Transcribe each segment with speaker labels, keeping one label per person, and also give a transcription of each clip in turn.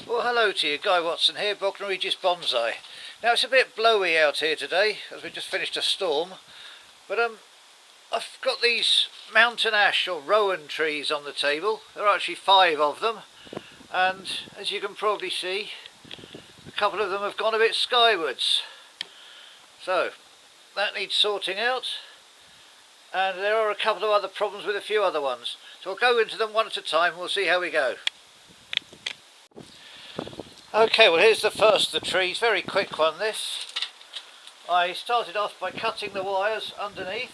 Speaker 1: Well, hello to you, Guy Watson here, Bognor Regis Bonsai. Now it's a bit blowy out here today as we just finished a storm, but I've got these mountain ash or Rowan trees on the table. There are actually 5 of them, and as you can probably see, a couple of them have gone a bit skywards. So that needs sorting out, and there are a couple of other problems with a few other ones. So I'll go into them one at a time and we'll see how we go. Okay, well here's the first of the trees, very quick one this. I started off by cutting the wires underneath,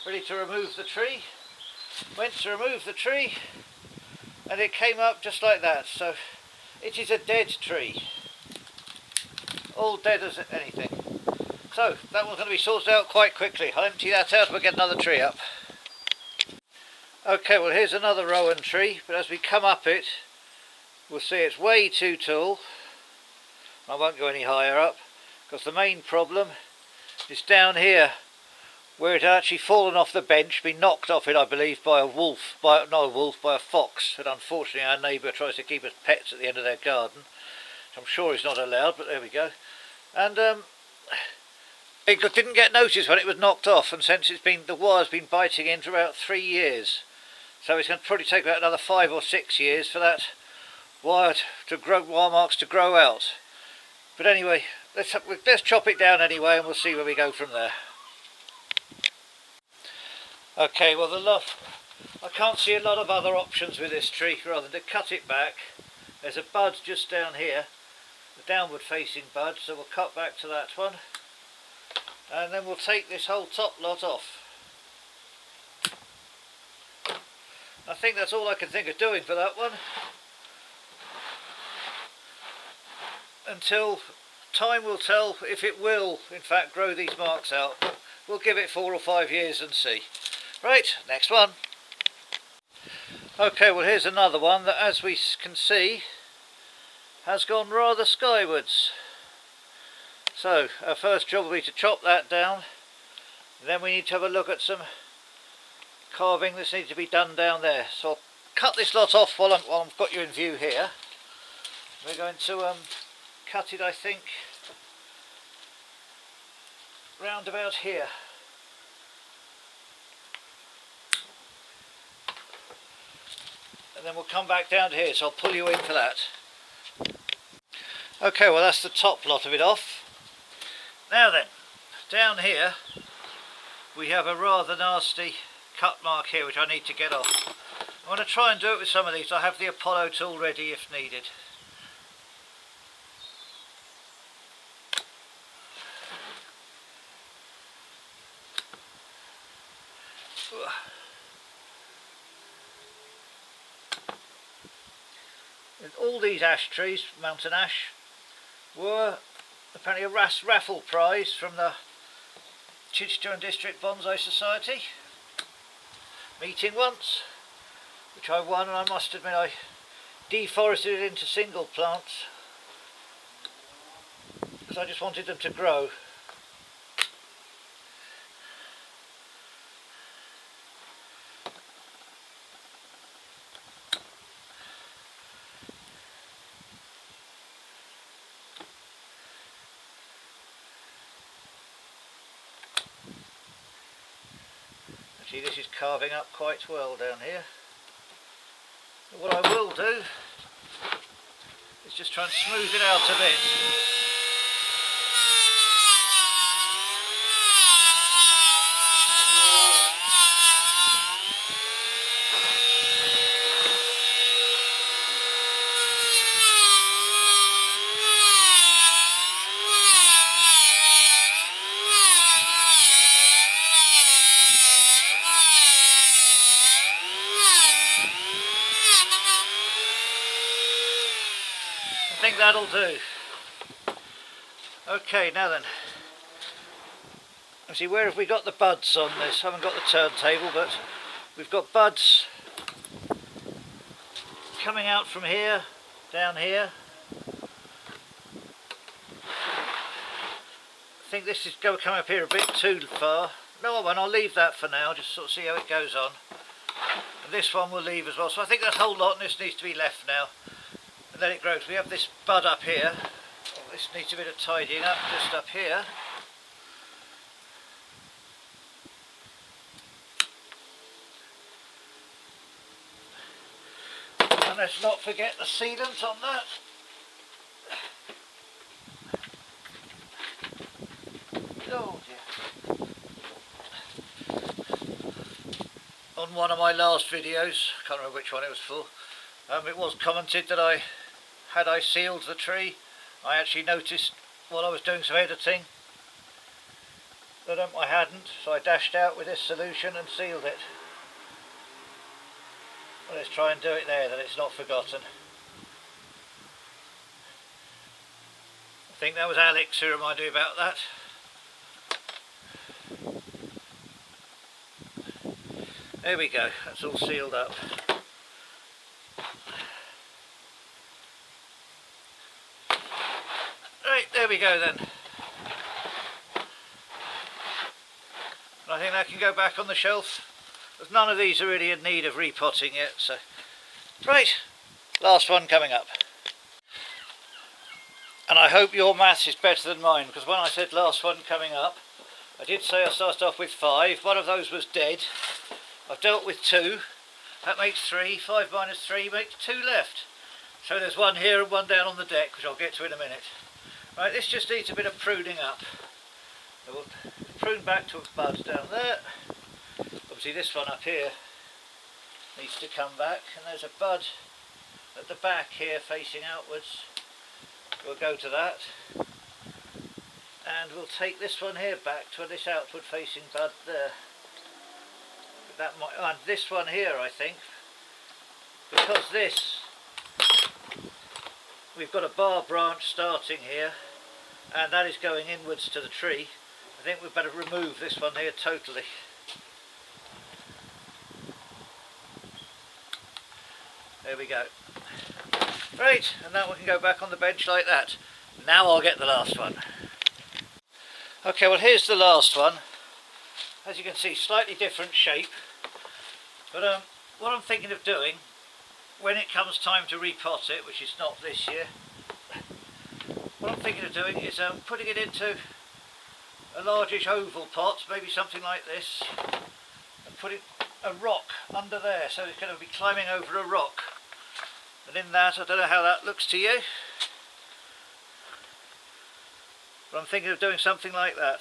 Speaker 1: ready to remove the tree. Went to remove the tree and it came up just like that, so it is a dead tree. All dead as anything. So that one's going to be sorted out quite quickly. I'll empty that out and we'll get another tree up. Okay, well here's another Rowan tree, but as we come up it, we'll see it's way too tall. I won't go any higher up because the main problem is down here where it had actually fallen off the bench, been knocked off it I believe by a wolf, by a fox, and unfortunately our neighbour tries to keep us pets at the end of their garden. I'm sure it's not allowed, but there we go. And it didn't get noticed when it was knocked off, and since the wire's been biting in for about 3 years. So it's going to probably take about another 5 or 6 years for that wire marks to grow out. But anyway, let's chop it down anyway and we'll see where we go from there. Okay, well I can't see a lot of other options with this tree rather than to cut it back. There's a bud just down here, the downward facing bud, so we'll cut back to that one. And then we'll take this whole top lot off. I think that's all I can think of doing for that one. Until time will tell if it will in fact grow these marks out. But we'll give it 4 or 5 years and see. Right, next one. Okay, well here's another one that, as we can see, has gone rather skywards. So our first job will be to chop that down, and then we need to have a look at some carving that needs to be done down there. So I'll cut this lot off while I've got you in view here. We're going to cut it, I think, round about here. And then we'll come back down to here, so I'll pull you in for that. Okay, well that's the top lot of it off. Now then, down here we have a rather nasty cut mark here which I need to get off. I'm going to try and do it with some of these. I have the Apollo tool ready if needed. All these ash trees, mountain ash, were apparently a raffle prize from the Chichester and District Bonsai Society meeting once, which I won, and I must admit I deforested it into single plants because I just wanted them to grow. See, this is carving up quite well down here. But what I will do is just try and smooth it out a bit. I think that'll do. Okay, now then. Let's see, where have we got the buds on this? I haven't got the turntable, but we've got buds coming out from here, down here. I think this is going to come up here a bit too far. No, I'll leave that for now, just sort of see how it goes on. And this one we'll leave as well. So I think that whole lot and this needs to be left now. and then it grows. We have this bud up here. Oh, this needs a bit of tidying up just up here. And let's not forget the sealant on that. Oh dear. On one of my last videos, I can't remember which one it was for, it was commented that I sealed the tree. I actually noticed while I was doing some editing that I hadn't, so I dashed out with this solution and sealed it. Well, let's try and do it there, that it's not forgotten. I think that was Alex who reminded me about that. There we go, that's all sealed up. Right, there we go then. I think that can go back on the shelf, because none of these are really in need of repotting yet. So, right, last one coming up. And I hope your maths is better than mine, because when I said last one coming up, I did say I started off with 5. One of those was dead. I've dealt with 2. That makes 3. 5 minus 3 makes 2 left. So there's one here and one down on the deck, which I'll get to in a minute. Right, this just needs a bit of pruning up. So we'll prune back to buds down there. Obviously this one up here needs to come back, and there's a bud at the back here facing outwards. We'll go to that, and we'll take this one here back to this outward facing bud there. That might, and this one here, I think, because this, we've got a bar branch starting here, and that is going inwards to the tree. I think we'd better remove this one here totally. There we go. Right, and that one can go back on the bench like that. Now I'll get the last one. Okay, well here's the last one. As you can see, slightly different shape. But what I'm thinking of doing, when it comes time to repot it, which is not this year, what I'm thinking of doing is putting it into a largish oval pot, maybe something like this, and putting a rock under there, so it's going to be climbing over a rock. And in that, I don't know how that looks to you, but I'm thinking of doing something like that.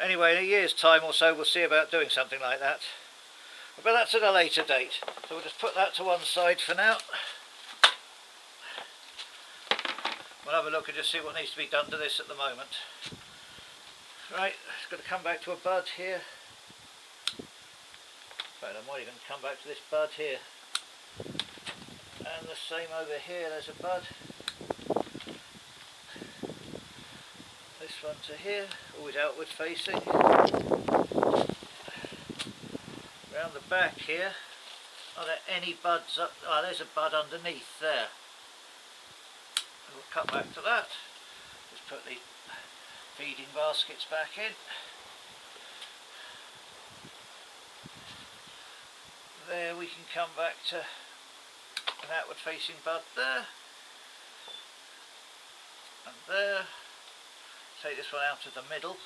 Speaker 1: Anyway, in a year's time or so we'll see about doing something like that. But that's at a later date. So we'll just put that to one side for now. We'll have a look and just see what needs to be done to this at the moment. Right, it's got to come back to a bud here. In fact, I might even come back to this bud here. And the same over here, there's a bud. This one to here, always outward facing. Round the back here, are there any buds up? Oh, there's a bud underneath there. We'll cut back to that. Just put the feeding baskets back in. There we can come back to an outward facing bud there. And there. Take this one out of the middle.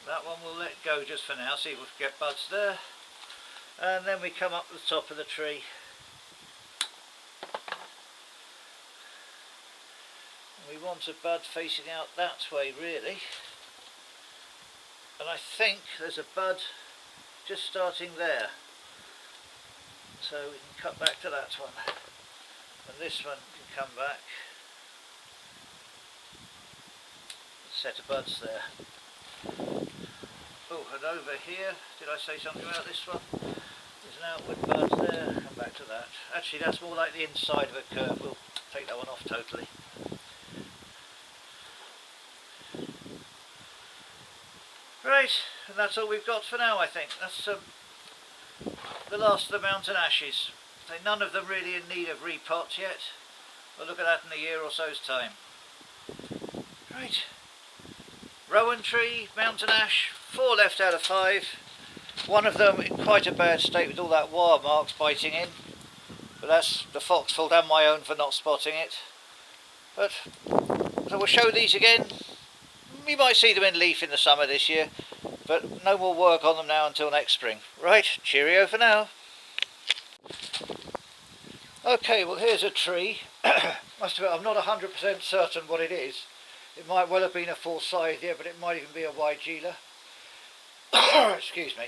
Speaker 1: That one we'll let go just for now, see if we can get buds there. And then we come up the top of the tree. We want a bud facing out that way really. And I think there's a bud just starting there. So we can cut back to that one. And this one can come back. A set of buds there. Oh, and over here, did I say something about this one? There's an outward bud there, come back to that. Actually that's more like the inside of a curve, we'll take that one off totally. Right, and that's all we've got for now I think. That's the last of the mountain ashes. So none of them really in need of repot yet. We'll look at that in a year or so's time. Right. Rowan tree, mountain ash, 4 left out of 5. One of them in quite a bad state with all that wire marks biting in, but that's the fox fault and my own for not spotting it. But so we'll show these again. You might see them in leaf in the summer this year, but no more work on them now until next spring. Right, cheerio for now. Okay, well here's a tree. Must admit, I'm not 100% certain what it is. It might well have been a forsythia, but it might even be a weigela. Excuse me.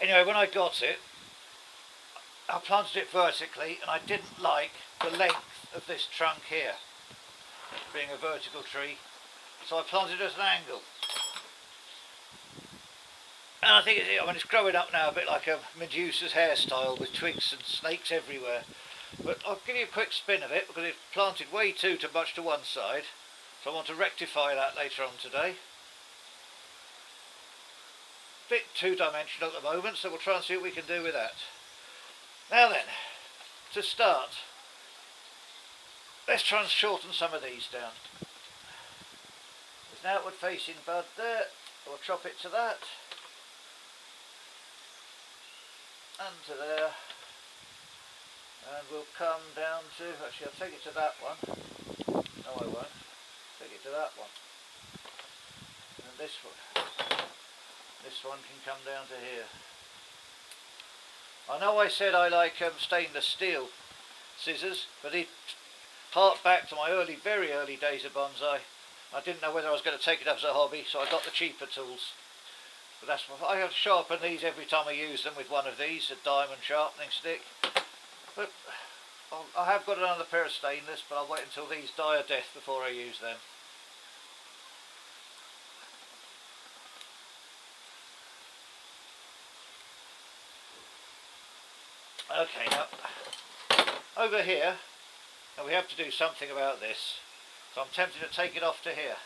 Speaker 1: Anyway, when I got it, I planted it vertically, and I didn't like the length of this trunk here, being a vertical tree, so I planted it at an angle. And I think it's growing up now a bit like a Medusa's hairstyle with twigs and snakes everywhere. But I'll give you a quick spin of it because it's planted way too much to one side, so I want to rectify that later on today. Bit two-dimensional at the moment, so we'll try and see what we can do with that. Now then, to start, let's try and shorten some of these down. There's an outward facing bud there, we'll chop it to that, and to there, and we'll come down to, actually I'll take it to that one, no I won't, take it to that one, and this one can come down to here. I know I said I like stainless steel scissors, but it harked back to my very early days of bonsai. I didn't know whether I was going to take it up as a hobby, so I got the cheaper tools. But that's I have to sharpen these every time I use them with one of these, a diamond sharpening stick. But I have got another pair of stainless, but I'll wait until these die a death before I use them. Okay, now over here, now we have to do something about this, so I'm tempted to take it off to here,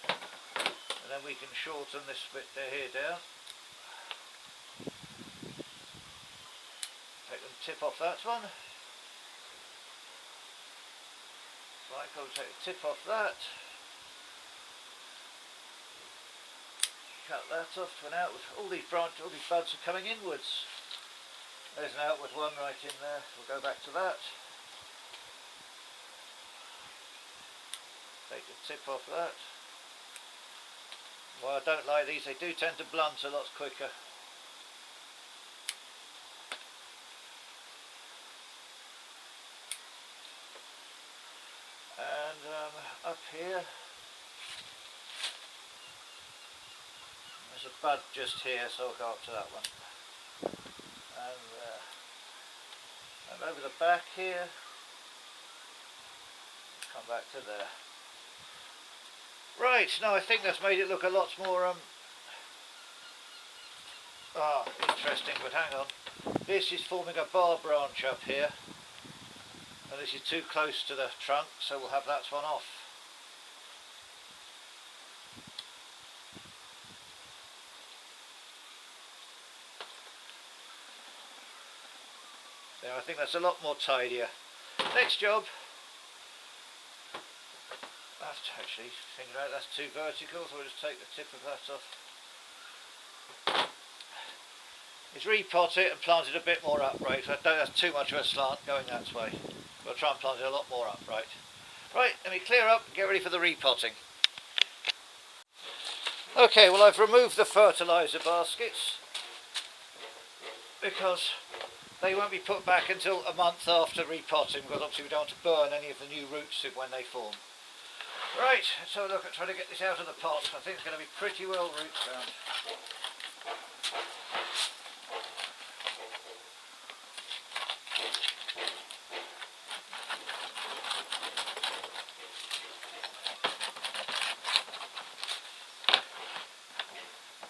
Speaker 1: and then we can shorten this bit here down. Take the tip off that one. Right, I'll take the tip off that. Cut that off to an outward. All these buds are coming inwards. There's an outward one right in there. We'll go back to that. Take the tip off that. Well, I don't like these. They do tend to blunt a lot quicker. And up here, there's a bud just here, so I'll go up to that one. And over the back here, come back to there. Right, now I think that's made it look a lot more interesting, but hang on. This is forming a bar branch up here, and this is too close to the trunk, so we'll have that one off. There, I think that's a lot more tidier. Next job. That's actually, thinking about it, that's too vertical, so we'll just take the tip of that off. Is repot it and plant it a bit more upright. So I don't have too much of a slant going that way. We'll try and plant it a lot more upright. Right, let me clear up and get ready for the repotting. Okay, well I've removed the fertiliser baskets because they won't be put back until a month after repotting, because obviously we don't want to burn any of the new roots when they form. Right, let's have a look at trying to get this out of the pot. I think it's going to be pretty well root bound.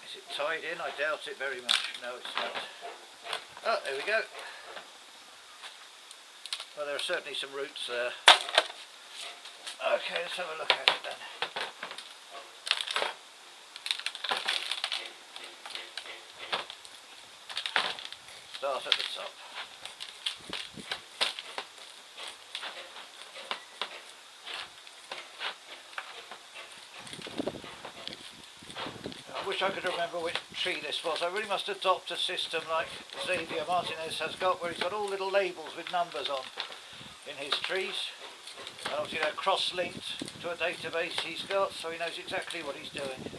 Speaker 1: Is it tied in? I doubt it very much. No, it's not. Oh, there we go. Well, there are certainly some roots there. Okay, let's have a look at it then. Start at the top. I wish I could remember which tree this was. I really must adopt a system like Xavier Martinez has got, where he's got all little labels with numbers on in his trees. And obviously they're cross-linked to a database he's got, so he knows exactly what he's doing.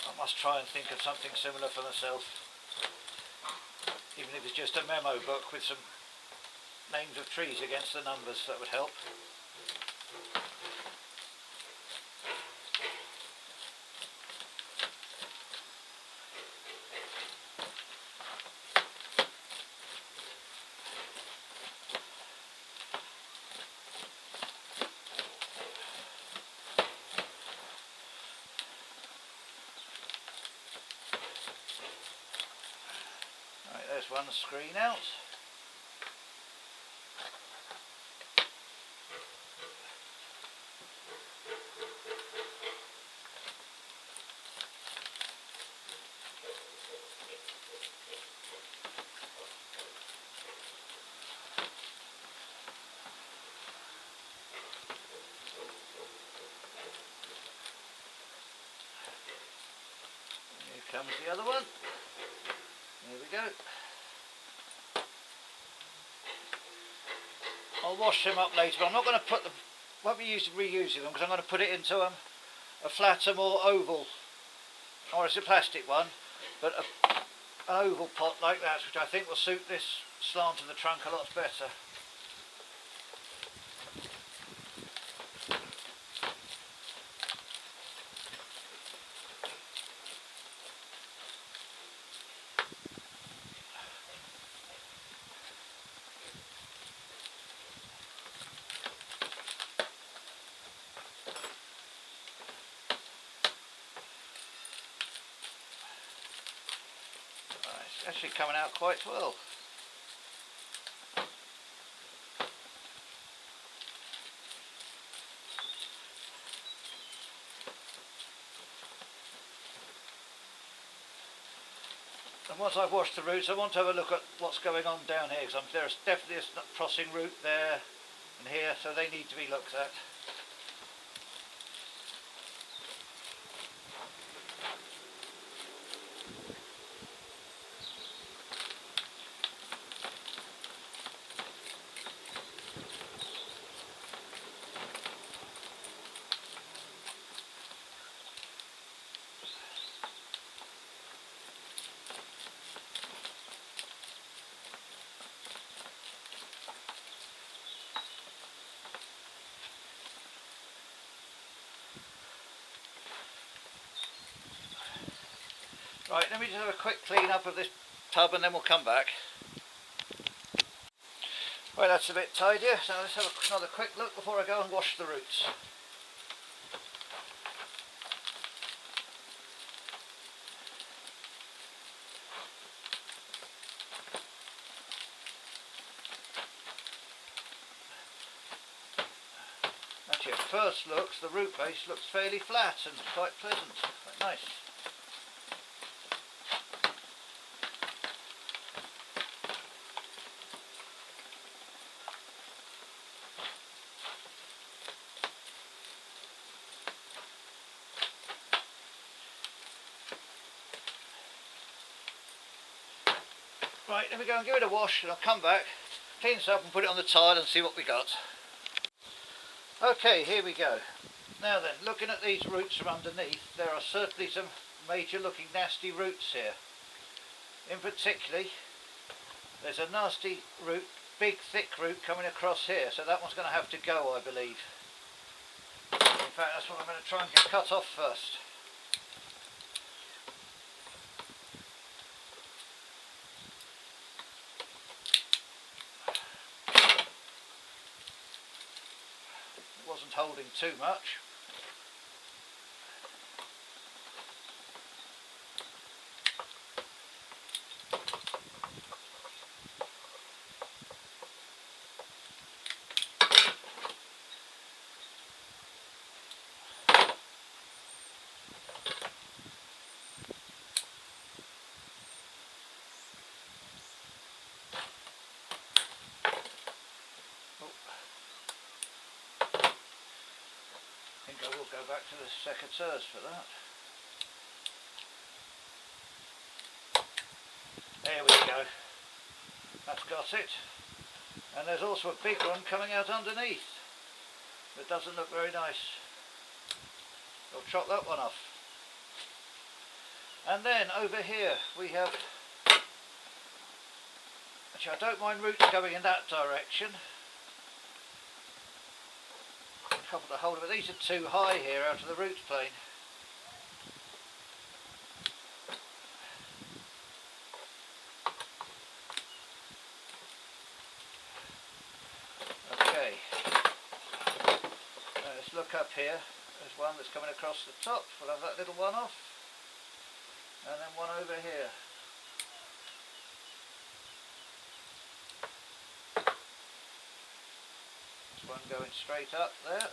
Speaker 1: I must try and think of something similar for myself. Even if it's just a memo book with some names of trees against the numbers, that would help. Right, there's one screen out. Here comes the other one. There we go. I'll wash them up later, but I'm not going to put them, won't be reusing them, because I'm going to put it into a flatter, more oval, or it's a plastic one, but an oval pot like that, which I think will suit this slant of the trunk a lot better. It's actually coming out quite well. And once I've washed the roots, I want to have a look at what's going on down here, because there's definitely a crossing root there and here, so they need to be looked at. Right, let me just have a quick clean up of this tub and then we'll come back. Right, that's a bit tidier, so let's have another quick look before I go and wash the roots. Actually, at first looks, the root base looks fairly flat and quite pleasant, quite nice. Right, let me go and give it a wash and I'll come back, clean this up and put it on the tile and see what we got. Okay, here we go. Now then, looking at these roots from underneath, there are certainly some major looking nasty roots here. In particular, there's a nasty root, big thick root coming across here, so that one's going to have to go, I believe. In fact, that's what I'm going to try and get cut off first. Wasn't holding too much. we'll go back to the secateurs for that. There we go. That's got it. And there's also a big one coming out underneath. That doesn't look very nice. We'll chop that one off. And then over here we have, actually I don't mind roots going in that direction. Couple to hold of it. These are too high here out of the roots plane. Okay. Let's look up here. There's one that's coming across the top. We'll have that little one off. And then one over here. There's one going straight up there.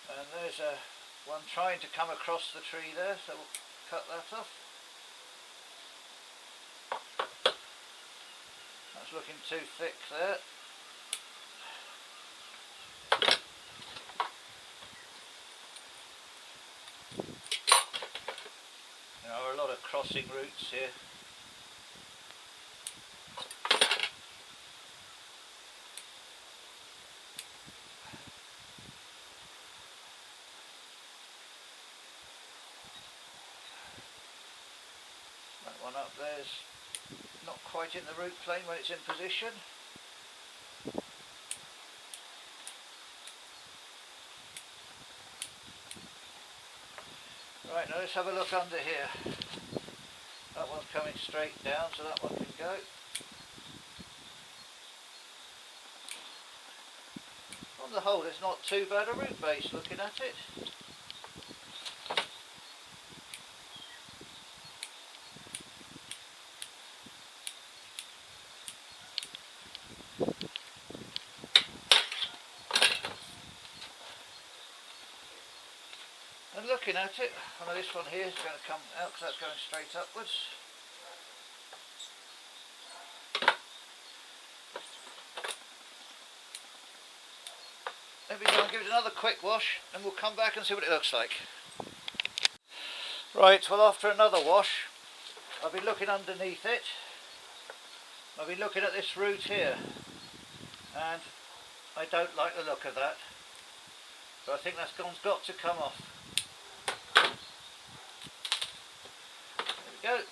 Speaker 1: And there's one trying to come across the tree there, so we'll cut that off. That's looking too thick there. There are a lot of crossing roots here. That one up there's not quite in the root plane when it's in position. Right, now let's have a look under here. That one's coming straight down, so that one can go. On the whole, it's not too bad a root base looking at it. And looking at it, I know this one here is going to come out because that's going straight upwards. Let me go and give it another quick wash and we'll come back and see what it looks like. Right, well after another wash, I've been looking underneath it. I've been looking at this root here and I don't like the look of that. So I think that's got to come off. There we go.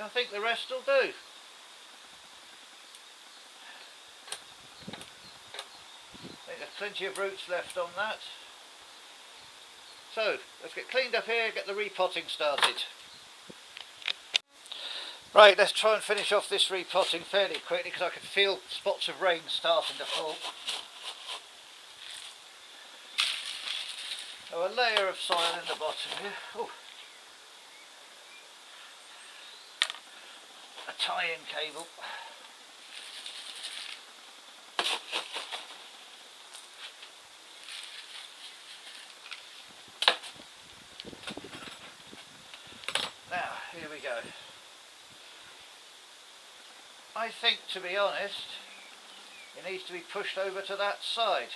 Speaker 1: I think the rest will do. I think there's plenty of roots left on that. So let's get cleaned up here, get the repotting started. Right, let's try and finish off this repotting fairly quickly because I can feel spots of rain starting to fall. So a layer of soil in the bottom here. Ooh. A tie-in cable. Now, here we go. I think, to be honest, it needs to be pushed over to that side.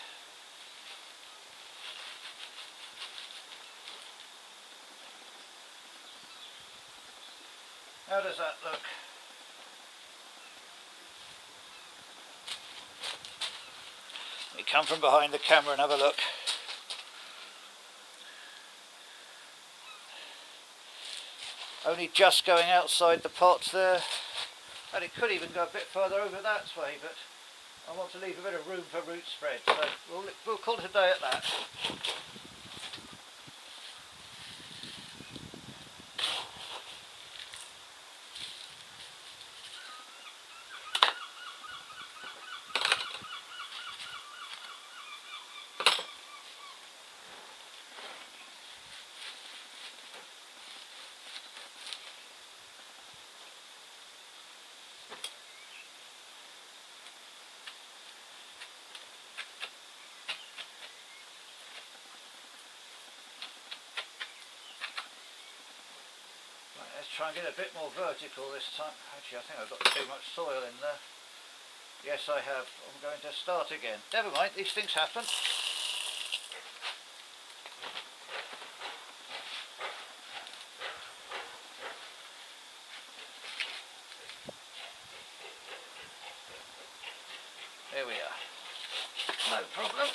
Speaker 1: How does that look? Let me come from behind the camera and have a look. Only just going outside the pot there. And it could even go a bit further over that way, but I want to leave a bit of room for root spread, so we'll call it a day at that. Let's try and get a bit more vertical this time. Actually, I think I've got too much soil in there. Yes, I have. I'm going to start again. Never mind, these things happen. There we are. No problem.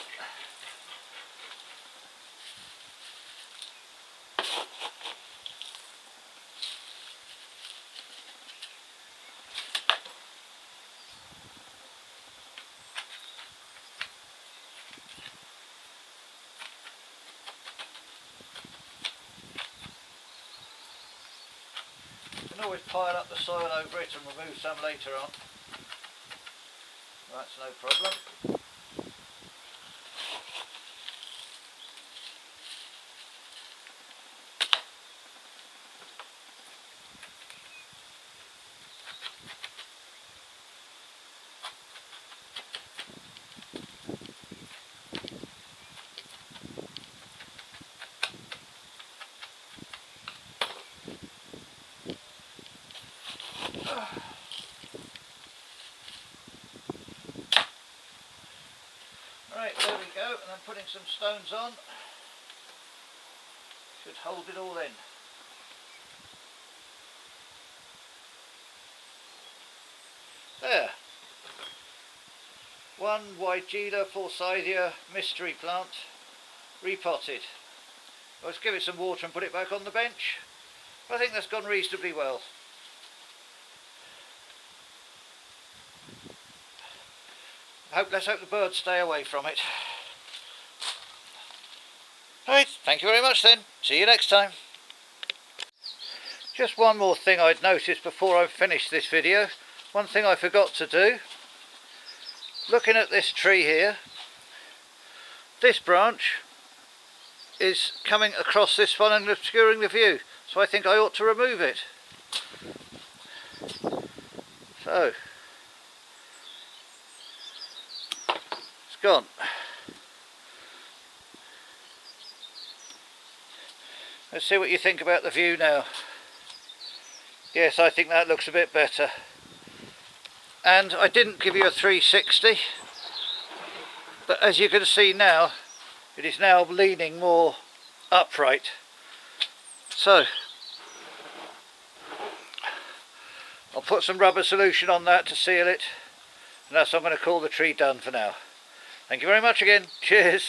Speaker 1: You can always pile up the soil over it and remove some later on. That's no problem. Right, there we go, and I'm putting some stones on. Should hold it all in. There. One Weigela forsythia mystery plant, repotted. Let's give it some water and put it back on the bench. I think that's gone reasonably well. Let's hope the birds stay away from it. Right, thank you very much then. See you next time. Just one more thing I'd noticed before I finish this video. One thing I forgot to do. Looking at this tree here, this branch is coming across this one and obscuring the view. So I think I ought to remove it. So, it's gone. Let's see what you think about the view now. Yes, I think that looks a bit better. And I didn't give you a 360, but as you can see now, it is now leaning more upright. So, I'll put some rubber solution on that to seal it, and that's what I'm going to call the tree done for now. Thank you very much again. Cheers.